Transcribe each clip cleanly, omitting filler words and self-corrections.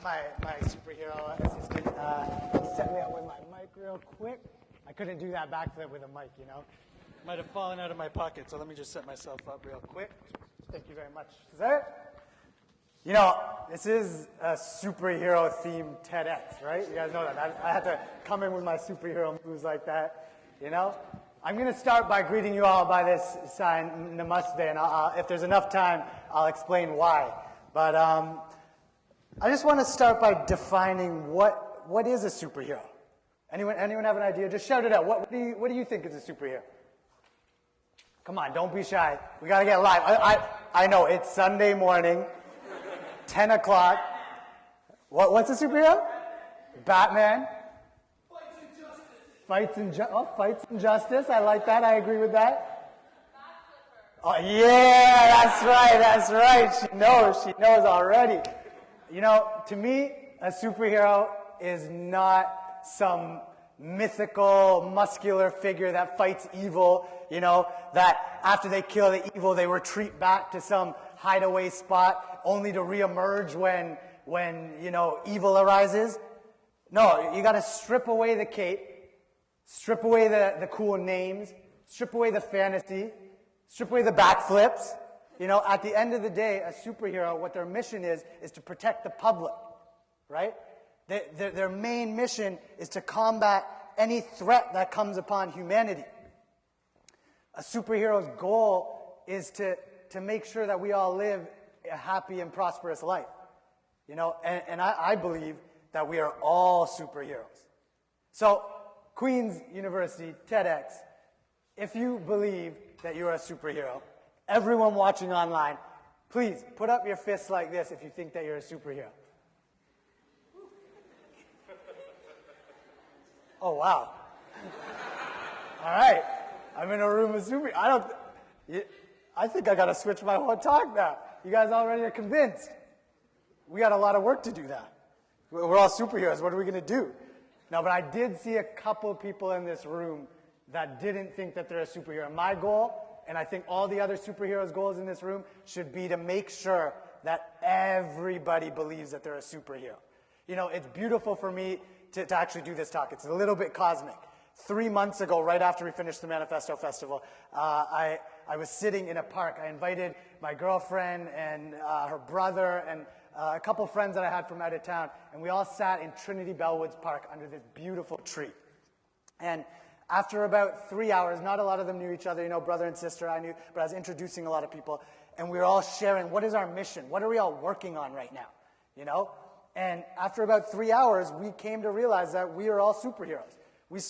my superhero assistant set me up with my mic real quick. I couldn't do that backflip with a mic, you know. Might have fallen out of my pocket, so let me just set myself up real quick. Thank you very much, sir. You know, this is a superhero-themed TEDx, right? You guys know that. I had to come in with my superhero moves like that, you know? I'm going to start by greeting you all by this sign, Namaste, and if there's enough time, I'll explain why. But I just want to start by defining what is a superhero. Anyone have an idea? Just shout it out. What do you think is a superhero? Come on, don't be shy. We got to get live. I know, it's Sunday morning, 10 o'clock. What's a superhero? Batman. Fights and justice. I like that. I agree with that. Oh, yeah, that's right. She knows already. You know, to me, a superhero is not some mythical, muscular figure that fights evil, you know, that after they kill the evil, they retreat back to some hideaway spot only to reemerge when you know, evil arises. No, you got to strip away the cape, strip away the cool names, strip away the fantasy, strip away the backflips. You know, at the end of the day, a superhero, what their mission is to protect the public, right? Their main mission is to combat any threat that comes upon humanity. A superhero's goal is to make sure that we all live a happy and prosperous life. You know, and I believe that we are all superheroes. So, Queen's University, TEDx, if you believe that you're a superhero, everyone watching online, please put up your fists like this if you think that you're a superhero. Oh, wow. All right. I'm in a room of superheroes. I think I got to switch my whole talk now. You guys already are convinced. We got a lot of work to do now. We're all superheroes. What are we going to do? No, but I did see a couple people in this room that didn't think that they're a superhero. My goal, and I think all the other superheroes' goals in this room, should be to make sure that everybody believes that they're a superhero. You know, it's beautiful for me to actually do this talk. It's a little bit cosmic. 3 months ago, right after we finished the Manifesto Festival, I was sitting in a park. I invited my girlfriend and her brother and a couple friends that I had from out of town, and we all sat in Trinity Bellwoods Park under this beautiful tree. And after about 3 hours, not a lot of them knew each other, you know, brother and sister I knew, but I was introducing a lot of people, and we were all sharing, what is our mission? What are we all working on right now? You know? And after about 3 hours, we came to realize that we are all superheroes.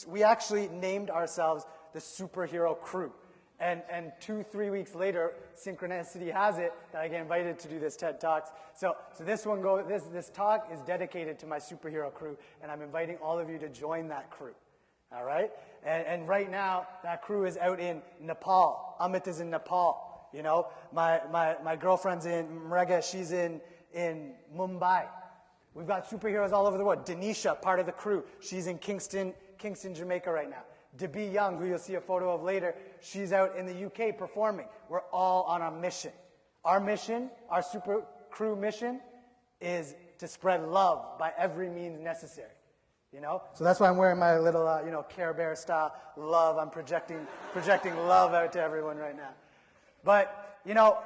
We actually named ourselves the Superhero Crew. And 2-3 weeks later, synchronicity has it that I get invited to do this TED Talks. So this talk is dedicated to my superhero crew, and I'm inviting all of you to join that crew. All right? And right now, that crew is out in Nepal. Amit is in Nepal. You know, my girlfriend's in Mrega. She's in Mumbai. We've got superheroes all over the world. Denisha, part of the crew, she's in Kingston, Jamaica right now. Debbie Young, who you'll see a photo of later, she's out in the UK performing. We're all on a mission. Our mission, our super crew mission, is to spread love by every means necessary. You know? So that's why I'm wearing my little, Care Bear style love. I'm projecting love out to everyone right now. But, you know,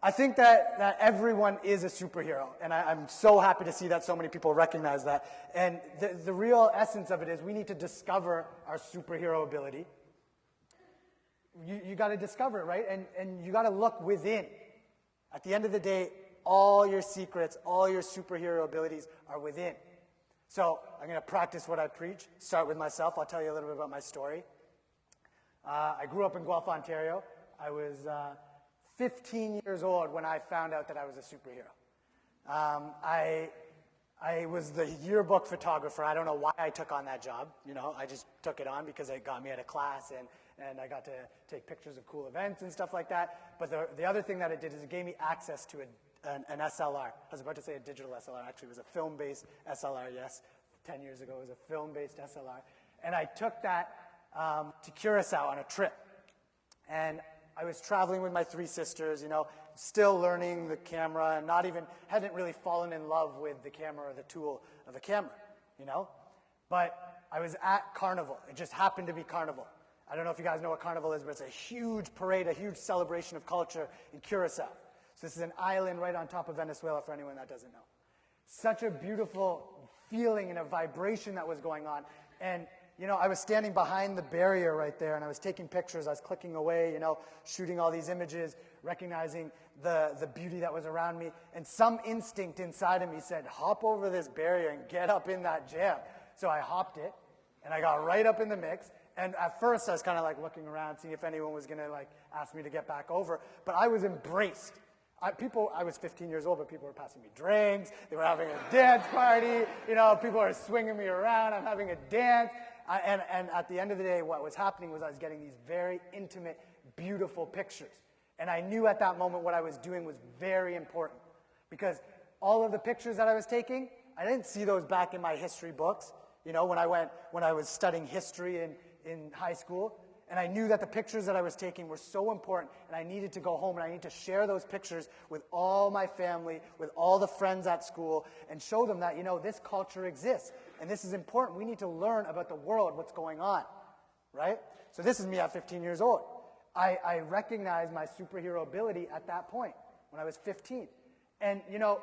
I think that everyone is a superhero, and I'm so happy to see that so many people recognize that. And the real essence of it is we need to discover our superhero ability. You got to discover it, right? And you got to look within. At the end of the day, all your secrets, all your superhero abilities are within. So I'm going to practice what I preach, start with myself. I'll tell you a little bit about my story. I grew up in Guelph, Ontario. I was 15 years old when I found out that I was a superhero. I was the yearbook photographer. I don't know why I took on that job. You know, I just took it on because it got me out of class and I got to take pictures of cool events and stuff like that. But the other thing that it did is it gave me access to an SLR. I was about to say a digital SLR. Actually, it was a film-based SLR, yes. 10 years ago, it was a film-based SLR. And I took that to Curacao on a trip. And I was traveling with my 3 sisters, you know, still learning the camera and hadn't really fallen in love with the camera or the tool of a camera, you know? But I was at Carnival. It just happened to be Carnival. I don't know if you guys know what Carnival is, but it's a huge parade, a huge celebration of culture in Curacao. So this is an island right on top of Venezuela for anyone that doesn't know. Such a beautiful feeling and a vibration that was going on. And, you know, I was standing behind the barrier right there, and I was taking pictures. I was clicking away, you know, shooting all these images, recognizing the beauty that was around me. And some instinct inside of me said, hop over this barrier and get up in that jam. So I hopped it, and I got right up in the mix. And at first, I was kind of like looking around, seeing if anyone was going to like ask me to get back over. But I was embraced. I was 15 years old, but people were passing me drinks. They were having a dance party. You know, people are swinging me around. I'm having a dance. And at the end of the day, what was happening was I was getting these very intimate, beautiful pictures. And I knew at that moment what I was doing was very important. Because all of the pictures that I was taking, I didn't see those back in my history books. You know, when I was studying history in high school. And I knew that the pictures that I was taking were so important, and I needed to go home and I needed to share those pictures with all my family, with all the friends at school, and show them that, you know, this culture exists, and this is important. We need to learn about the world, what's going on, right? So this is me at 15 years old. I recognized my superhero ability at that point, when I was 15. And, you know,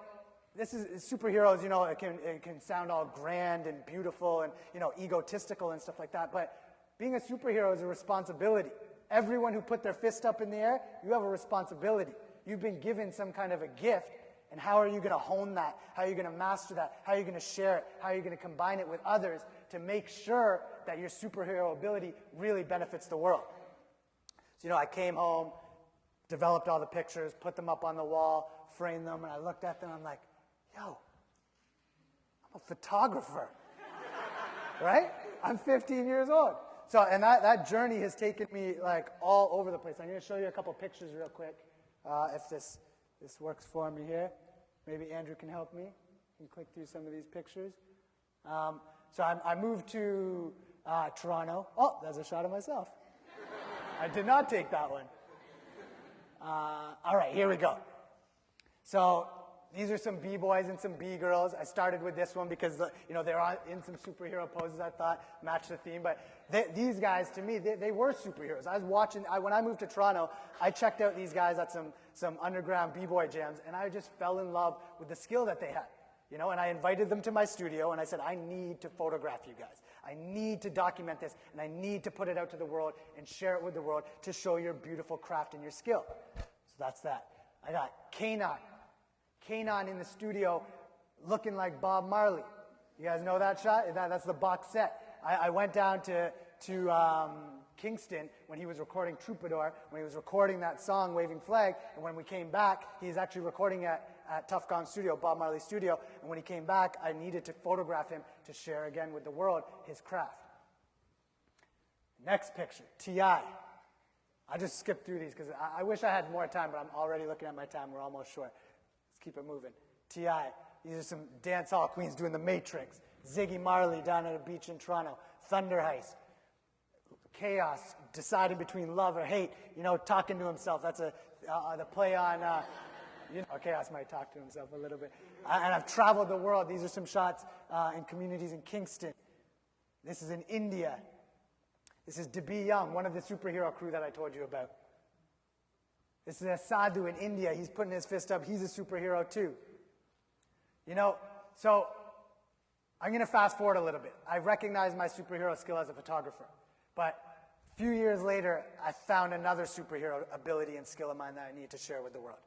this is superheroes, you know, it can sound all grand and beautiful and, you know, egotistical and stuff like that, but being a superhero is a responsibility. Everyone who put their fist up in the air, you have a responsibility. You've been given some kind of a gift, and how are you going to hone that? How are you going to master that? How are you going to share it? How are you going to combine it with others to make sure that your superhero ability really benefits the world? So, you know, I came home, developed all the pictures, put them up on the wall, framed them, and I looked at them, I'm like, yo, I'm a photographer, right? I'm 15 years old. So, and that journey has taken me like all over the place. I'm going to show you a couple pictures real quick, if this works for me here. Maybe Andrew can help me. You can click through some of these pictures. So I moved to Toronto. Oh, there's a shot of myself. I did not take that one. All right, here we go. So these are some B-boys and some B-girls. I started with this one because, you know, they're in some superhero poses, I thought, matched the theme. But these guys, to me, they were superheroes. I was watching, when I moved to Toronto, I checked out these guys at some underground B-boy jams, and I just fell in love with the skill that they had. You know, and I invited them to my studio, and I said, I need to photograph you guys. I need to document this, and I need to put it out to the world and share it with the world to show your beautiful craft and your skill. So that's that. I got Kanon in the studio looking like Bob Marley. You guys know that shot? That's the box set. I went down to Kingston when he was recording Troubadour, when he was recording that song, Waving Flag, and when we came back, he's actually recording at Tough Gong Studio, Bob Marley's studio, and when he came back, I needed to photograph him to share again with the world his craft. Next picture, T.I. I just skipped through these because I wish I had more time, but I'm already looking at my time. We're almost short. Keep it moving. T.I. These are some dance hall queens doing the Matrix. Ziggy Marley down at a beach in Toronto. Thunder Heist. Chaos, deciding between love or hate. You know, talking to himself. That's the play on, you know, Chaos might talk to himself a little bit. And I've traveled the world. These are some shots in communities in Kingston. This is in India. This is Debi Young, one of the superhero crew that I told you about. This is a sadhu in India. He's putting his fist up. He's a superhero too. You know, so I'm going to fast forward a little bit. I recognize my superhero skill as a photographer. But a few years later, I found another superhero ability and skill of mine that I need to share with the world.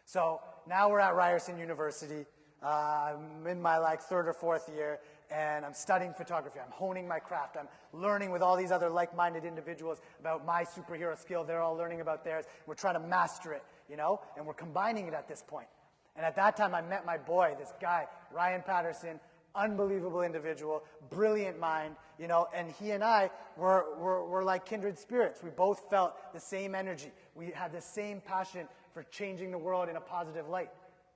So now we're at Ryerson University. I'm in my third or fourth year, and I'm studying photography. I'm honing my craft. I'm learning with all these other like-minded individuals about my superhero skill. They're all learning about theirs. We're trying to master it, you know, and we're combining it at this point. And at that time, I met my boy, this guy, Ryan Patterson, unbelievable individual, brilliant mind, you know, and he and I were like kindred spirits. We both felt the same energy. We had the same passion for changing the world in a positive light,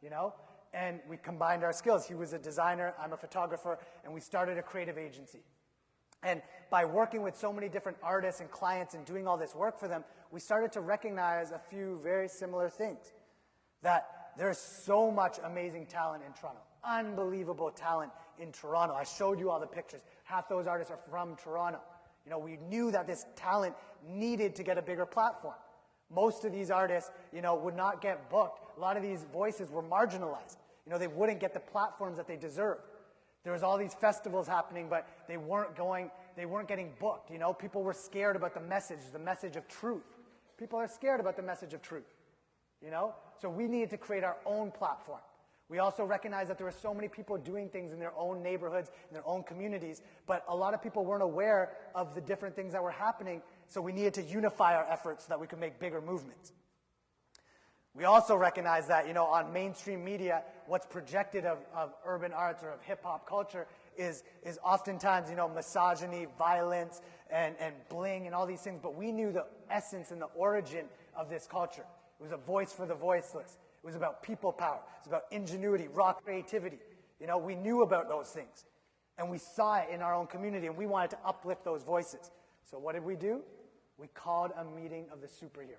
you know? And we combined our skills. He was a designer, I'm a photographer, and we started a creative agency. And by working with so many different artists and clients and doing all this work for them, we started to recognize a few very similar things. that there's so much amazing talent in Toronto, unbelievable talent in Toronto. I showed you all the pictures. Half those artists are from Toronto. You know, we knew that this talent needed to get a bigger platform. Most of these artists, you know, would not get booked. A lot of these voices were marginalized. You know, they wouldn't get the platforms that they deserved. There was all these festivals happening, but they weren't getting booked. You know, people were scared about the message of truth. People are scared about the message of truth, you know? So we needed to create our own platform. We also recognized that there were so many people doing things in their own neighborhoods, in their own communities, but a lot of people weren't aware of the different things that were happening, so we needed to unify our efforts so that we could make bigger movements. We also recognize that, you know, on mainstream media, what's projected of urban arts or of hip-hop culture is oftentimes, you know, misogyny, violence, and bling and all these things, but we knew the essence and the origin of this culture. It was a voice for the voiceless. It was about people power. It was about ingenuity, raw creativity. You know, we knew about those things. And we saw it in our own community, and we wanted to uplift those voices. So what did we do? We called a meeting of the superheroes.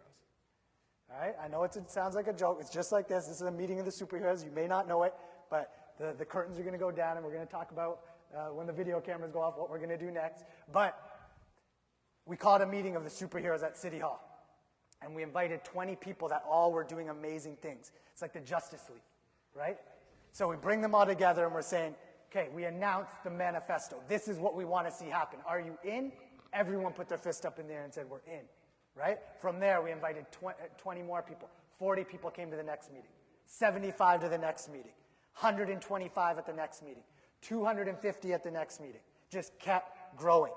All right? I know it sounds like a joke. It's just like this. This is a meeting of the superheroes. You may not know it, but the curtains are going to go down, and we're going to talk about, when the video cameras go off, what we're going to do next. But we called a meeting of the superheroes at City Hall. And we invited 20 people that all were doing amazing things. It's like the Justice League, right? So we bring them all together and we're saying, okay, we announced the manifesto. This is what we want to see happen. Are you in? Everyone put their fist up in the air and said, we're in, right? From there, we invited 20 more people. 40 people came to the next meeting. 75 to the next meeting. 125 at the next meeting. 250 at the next meeting. Just kept growing.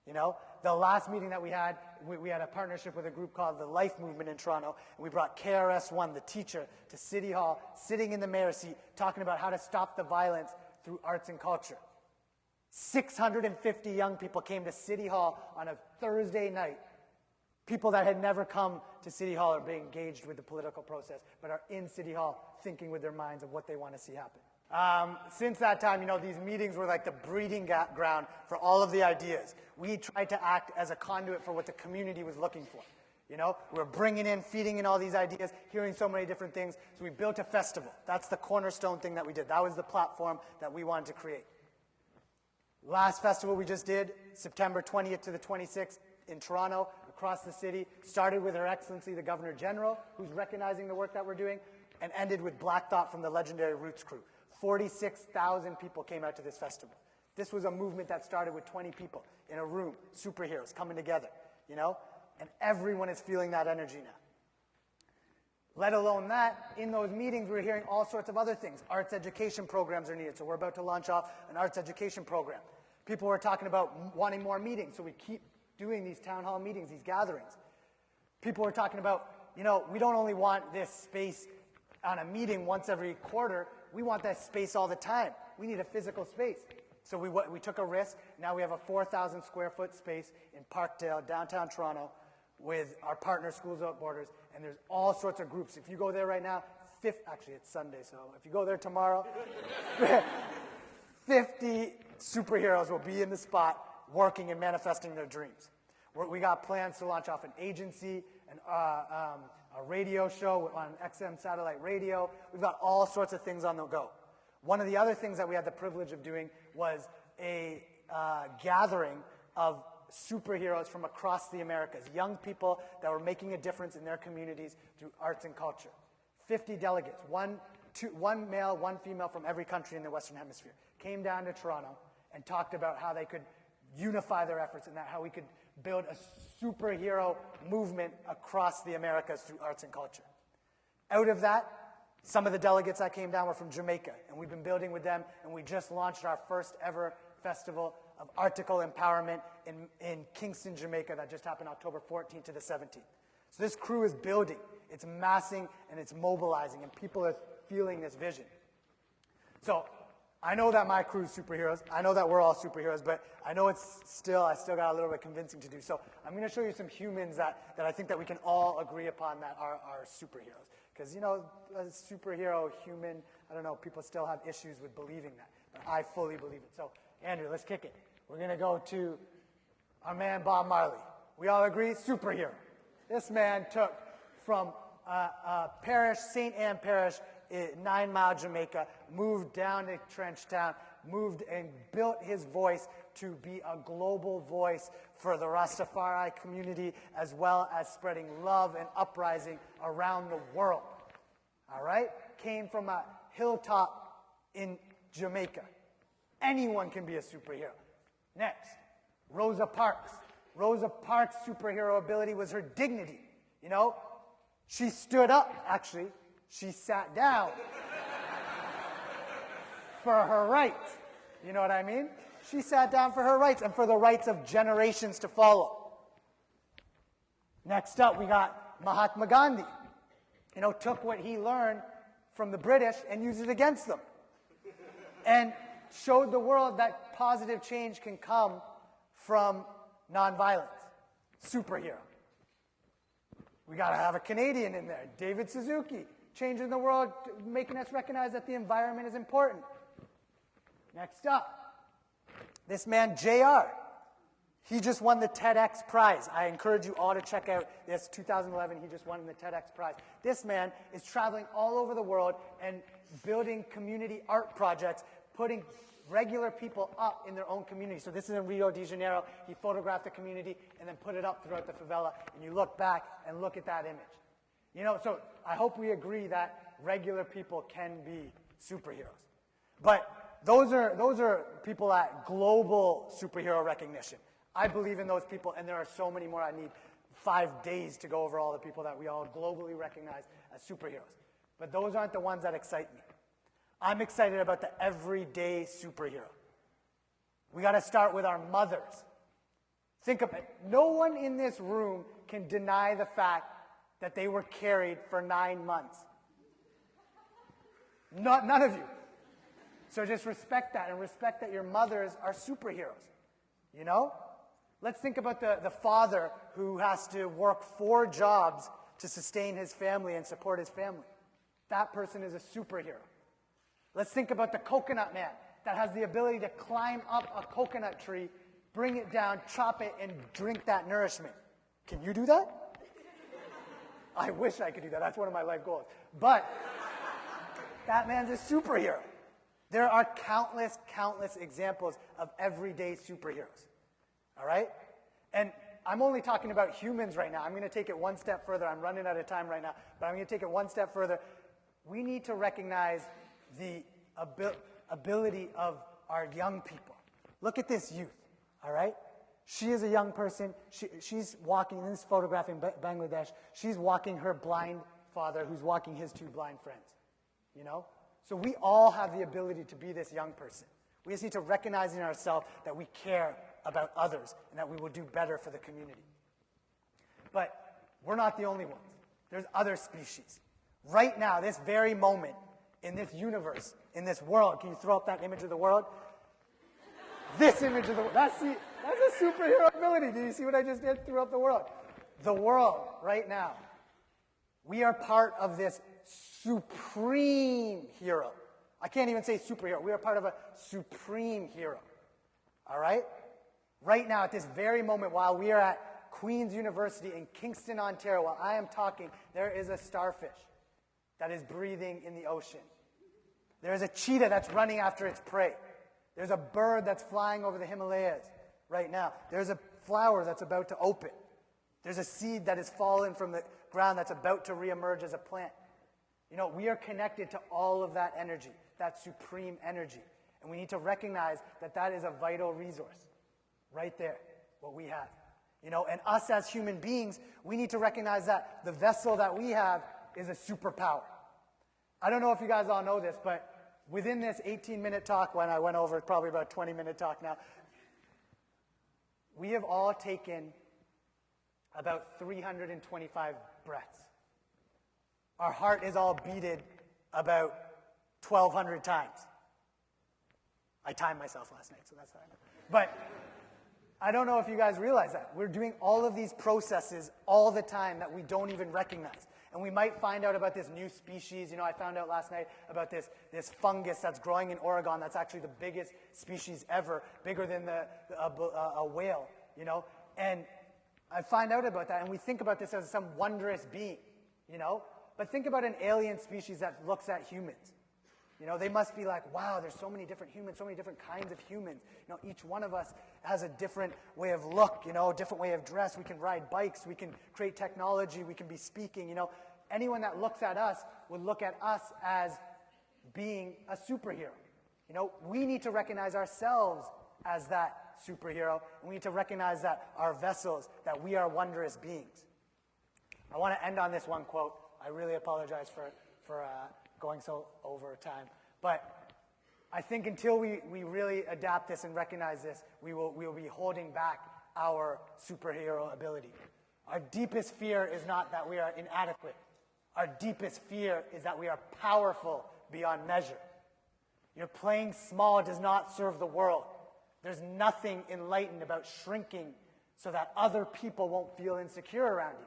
You know, the last meeting that we had a partnership with a group called the Life Movement in Toronto, and we brought KRS-One, the teacher, to City Hall, sitting in the mayor's seat, talking about how to stop the violence through arts and culture. 650 young people came to City Hall on a Thursday night. People that had never come to City Hall are being engaged with the political process, but are in City Hall thinking with their minds of what they want to see happen. Since that time, you know, these meetings were like the breeding ground for all of the ideas. We tried to act as a conduit for what the community was looking for. You know, we were bringing in, feeding in all these ideas, hearing so many different things. So we built a festival. That's the cornerstone thing that we did. That was the platform that we wanted to create. Last festival we just did, September 20th to the 26th in Toronto, across the city, started with Her Excellency, the Governor General, who's recognizing the work that we're doing, and ended with Black Thought from the legendary Roots crew. 46,000 people came out to this festival. This was a movement that started with 20 people in a room, superheroes coming together, you know? And everyone is feeling that energy now. Let alone that, in those meetings, we're hearing all sorts of other things. Arts education programs are needed, so we're about to launch off an arts education program. People were talking about wanting more meetings, so we keep doing these town hall meetings, these gatherings. People were talking about, you know, we don't only want this space on a meeting once every quarter, we want that space all the time. We need a physical space. So we took a risk. Now we have a 4,000 square foot space in Parkdale, downtown Toronto, with our partner Schools Without Borders, and there's all sorts of groups. If you go there right now, actually it's Sunday, so if you go there tomorrow, 50 superheroes will be in the spot working and manifesting their dreams. We got plans to launch off an agency, a radio show on XM satellite radio. We've got all sorts of things on the go. One of the other things that we had the privilege of doing was a gathering of superheroes from across the Americas, young people that were making a difference in their communities through arts and culture. 50 delegates, one male, one female from every country in the Western Hemisphere, came down to Toronto and talked about how they could unify their efforts and how we could build a superhero movement across the Americas through arts and culture. Out of that, some of the delegates that came down were from Jamaica, and we've been building with them, and we just launched our first ever festival of article empowerment in Kingston, Jamaica, that just happened October 14th to the 17th. So this crew is building, it's massing, and it's mobilizing, and people are feeling this vision. So I know that my crew's superheroes. I know that we're all superheroes, but I know I still got a little bit convincing to do. So I'm going to show you some humans that I think that we can all agree upon that are superheroes. Because, you know, a superhero, human, I don't know, people still have issues with believing that. But I fully believe it. So, Andrew, let's kick it. We're going to go to our man, Bob Marley. We all agree? Superhero. This man took from parish, St. Anne Parish, 9 Mile, Jamaica, moved down to Trenchtown, moved and built his voice to be a global voice for the Rastafari community, as well as spreading love and uprising around the world. All right? Came from a hilltop in Jamaica. Anyone can be a superhero. Next, Rosa Parks. Rosa Parks' superhero ability was her dignity. You know, she stood up, actually. She sat down for her rights. You know what I mean? She sat down for her rights and for the rights of generations to follow. Next up, we got Mahatma Gandhi. You know, took what he learned from the British and used it against them. And showed the world that positive change can come from nonviolence. Superhero. We got to have a Canadian in there. David Suzuki, changing the world, making us recognize that the environment is important. Next up, this man, JR. He just won the TEDx prize. I encourage you all to check out this 2011. He just won the TEDx prize. This man is traveling all over the world and building community art projects, putting regular people up in their own community. So this is in Rio de Janeiro. He photographed the community and then put it up throughout the favela. And you look back and look at that image. You know, so I hope we agree that regular people can be superheroes. But those are people at global superhero recognition. I believe in those people, and there are so many more. I need 5 days to go over all the people that we all globally recognize as superheroes. But those aren't the ones that excite me. I'm excited about the everyday superhero. We got to start with our mothers. Think of it. No one in this room can deny the fact that they were carried for 9 months. None of you. So just respect that, and respect that your mothers are superheroes. You know? Let's think about the father who has to work 4 jobs to sustain his family and support his family. That person is a superhero. Let's think about the coconut man that has the ability to climb up a coconut tree, bring it down, chop it, and drink that nourishment. Can you do that? I wish I could do that. That's one of my life goals. But that man's a superhero. There are countless, countless examples of everyday superheroes. All right? And I'm only talking about humans right now. I'm going to take it one step further. I'm running out of time right now, but I'm going to take it one step further. We need to recognize the ability of our young people. Look at this youth, all right? She is a young person. She's walking, in this photograph in Bangladesh, she's walking her blind father who's walking his 2 blind friends, you know? So we all have the ability to be this young person. We just need to recognize in ourselves that we care about others and that we will do better for the community. But we're not the only ones. There's other species. Right now, this very moment, in this universe, in this world, can you throw up that image of the world? This image of the world, that's a superhero ability. Do you see what I just did? Threw up the world. The world, right now, we are part of this supreme hero. I can't even say superhero. We are part of a supreme hero. All right? Right now, at this very moment, while we are at Queen's University in Kingston, Ontario, while I am talking, there is a starfish that is breathing in the ocean. There's a cheetah that's running after its prey. There's a bird that's flying over the Himalayas right now. There's a flower that's about to open. There's a seed that has fallen from the ground that's about to reemerge as a plant. You know, we are connected to all of that energy, that supreme energy. And we need to recognize that that is a vital resource right there, what we have. You know, and us as human beings, we need to recognize that the vessel that we have is a superpower. I don't know if you guys all know this, but within this 18-minute talk, when I went over probably about a 20-minute talk now, we have all taken about 325 breaths. Our heart is all beated about 1,200 times. I timed myself last night, so that's how I know. But I don't know if you guys realize that. We're doing all of these processes all the time that we don't even recognize. And we might find out about this new species. You know, I found out last night about this fungus that's growing in Oregon that's actually the biggest species ever, bigger than a whale, you know. And I find out about that, and we think about this as some wondrous being, you know. But think about an alien species that looks at humans. You know, they must be like, wow, there's so many different humans, so many different kinds of humans. You know, each one of us has a different way of look, you know, a different way of dress. We can ride bikes, we can create technology, we can be speaking, you know. Anyone that looks at us would look at us as being a superhero. You know, we need to recognize ourselves as that superhero, and we need to recognize that our vessels, that we are wondrous beings. I want to end on this one quote. I really apologize for going so over time. But I think until we really adapt this and recognize this, we will be holding back our superhero ability. Our deepest fear is not that we are inadequate. Our deepest fear is that we are powerful beyond measure. Your playing small does not serve the world. There's nothing enlightened about shrinking so that other people won't feel insecure around you.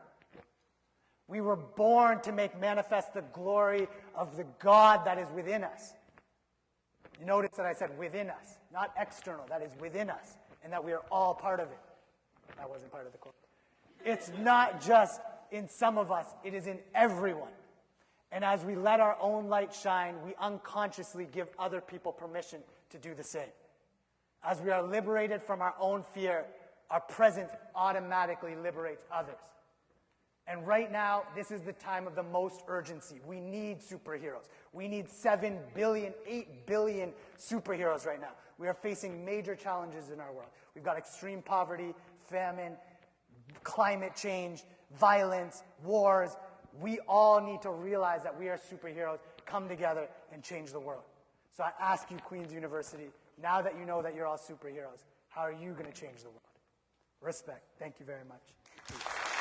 We were born to make manifest the glory of the God that is within us. You notice that I said within us, not external, that is within us, and that we are all part of it. That wasn't part of the quote. It's not just in some of us, it is in everyone. And as we let our own light shine, we unconsciously give other people permission to do the same. As we are liberated from our own fear, our presence automatically liberates others. And right now, this is the time of the most urgency. We need superheroes. We need 7 billion, 8 billion superheroes right now. We are facing major challenges in our world. We've got extreme poverty, famine, climate change, violence, wars. We all need to realize that we are superheroes, come together, and change the world. So I ask you, Queen's University, now that you know that you're all superheroes, how are you going to change the world? Respect. Thank you very much. Peace.